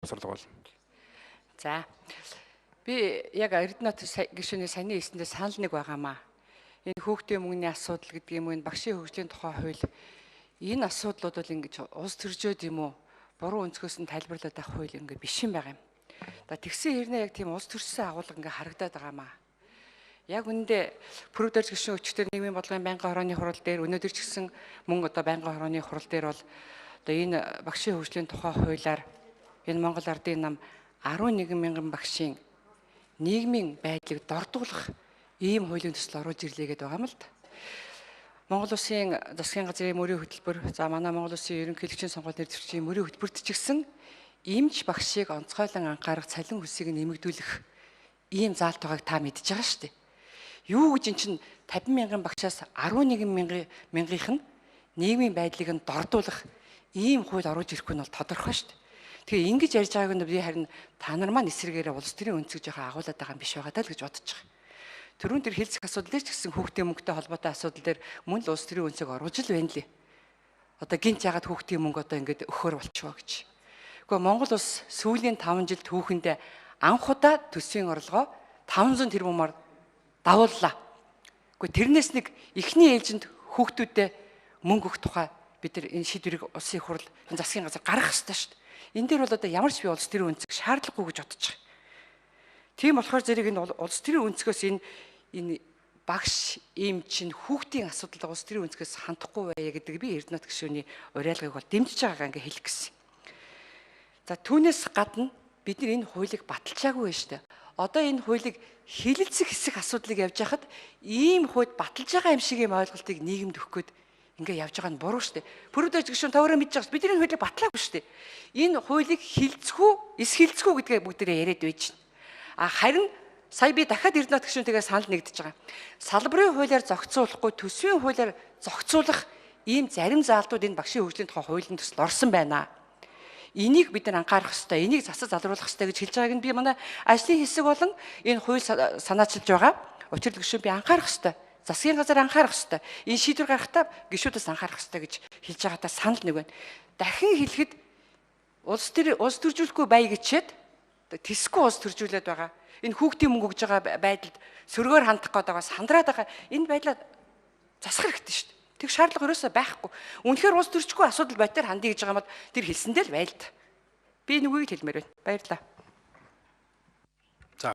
Босрлог бол. За. Би яг Эрдэнэт гишүүний саяны хэлсэндээ санал нэг байгаамаа. Энэ хүүхдийн мөнгөний асуудал гэдэг юм уу, энэ багшийн хөгжлийн тухай хууль, энэ асуудлууд бол ингэж улс төржөөд юм уу, буруу өнцгөөс нь тайлбарлаад авах хууль ингэ биш юм байгаа юм. За тэгсэн хэрнээ яг тийм улс төрсөн агуулга ингэ харагдаад байгаамаа. Яг үндэ Пүрэв дорж гишүүн өчигдөр нийгмийн бодлогын байнгын хорооны хурал дээр өнөөдөр ч гэсэн мөн одоо байнгын хорооны хурал дээр бол одоо энэ багшийн хөгжлийн тухай хуулиар энэ Монгол Ардын нам 11 мянган багшийн нийгмийн байдлыг дордуулах ийм хуулийн төсөл оруулж ирлээ гэдэг байгаа юм л да. Монгол Улсын засгийн газрын мөрийн хөтөлбөр, за манай Монгол Улсын ерөнхийлөгчийн сонгуулийн төвчийн мөрийн хөтөлбөрт ч гэсэн эмч багшийг онцгойлон анхаарах цалин хөлсийг нэмэгдүүлэх ийм заалт байгааг та мэдж байгаа шүү дээ. Юу гэж эн чинь 50 мянган багшаас 11 мянгийнх нь нийгмийн байдлыг нь дордуулах ийм хууль оруулж ирэхгүй нь бол тодорхой шүү дээ. Тэгээ ингэж ярьж байгааг нь би харин та нар маань эсрэгээрээ улс төрийн өнцөг жоохон агуулад байгаа юм биш байгаа даа л гэж бодож байгаа. Төрүүн тэр хэлцэх асуудал дээр ч гэсэн хүүхдийн мөнгөтэй холбоотой асуудал дээр мөн л улс төрийн өнцөг оруулж л байна лээ. Одоо гинт ягаад хүүхдийн мөнгө одоо ингэж өгөхөр болчихвоо гэж. Гэхдээ Монгол улс сүүлийн 5 жилд хүүхэндээ анх удаа төсвийн орлогоо 500 тэрбумаар давууллаа. Гэхдээ тэрнээс нэг эхний ээлжинд хүүхдүүдэд мөнгө өгөх тухай бид нар энэ шийдвэрийг улсын хурал, энэ засгийн газар гаргах ёстой шүү дээ. Энэ дээр бол одоо ямар ч би улс төрийн өнцөг шаардлагагүй гэж бодож байгаа. Тийм болохоор зэрэг энэ улс төрийн өнцгөөс энэ багш эмч нь хүүхдийн асуудал улс төрийн өнцгөөс хандахгүй байя гэдэг би Эрдэнэт гишүүний уриалгыг бол дэмжиж байгаагаа ингээ хэлэх гэсэн. За түүнээс гадна бид нар энэ хуулийг баталчаагүй байна шүү дээ. Одоо энэ хуулийг хилэлцэх хэсэг асуудлыг явж хахад ийм хууль баталж байгаа юм шиг юм ойлголтыг нийгэмд өгөх гээд ингээ явж байгаа нь буруу шүү дээ. Пүрэв дорж гишүүн та өөрөө мэдж байгаа шүү. Бид энэ хуулийг батлаагүй шүү дээ. Энэ хуулийг хилцэхүү, эсхилцэхүү гэдгээ бүгдээрээ яриад байж байна. Харин сая би дахиад Эрдэнэт гишүүнтэйгээ санал нэгдэж байгаа. Салбарын хуулиар зохицуулахгүй төсвийн хуулиар зохицуулах ийм зарим заалтууд энэ багшийн хөгжлийн тухай хуулийн төсөл орсон байна. Энийг бид нар анхаарах ёстой. Энийг засаж залруулах ёстой гэж хэлж байгааг нь би манай ажлын хэсэг болон энэ хууль санаачилж байгаа. Учир гишүүн би анхаарах ёстой. Засгийн газар анхаарах ёстой. Энэ шийдвэр гаргахтаа гишүүдээс анхаарах ёстой гэж хэлж байгаатаа санал нэг байна. Дахин хэлэхэд улс төржүүлэхгүй бай гэчихэд тэсгүй улс төржүүлээд байгаа. Энэ хүүхдийн мөнгө өгж байгаа байдалд сөргөөр хандах гээд байгаа, сандраад байгаа. Энэ байдлаа засах хэрэгтэй шүү дээ. Тэг шаардлага ерөөсөө байхгүй. Үнэхээр улс төрчгүй асуудал бодтоор хандъя гэж байгаа юм бол тэр хэлсэндээ л байл та. Би нүгийг хэлмээр байна. Баярлалаа.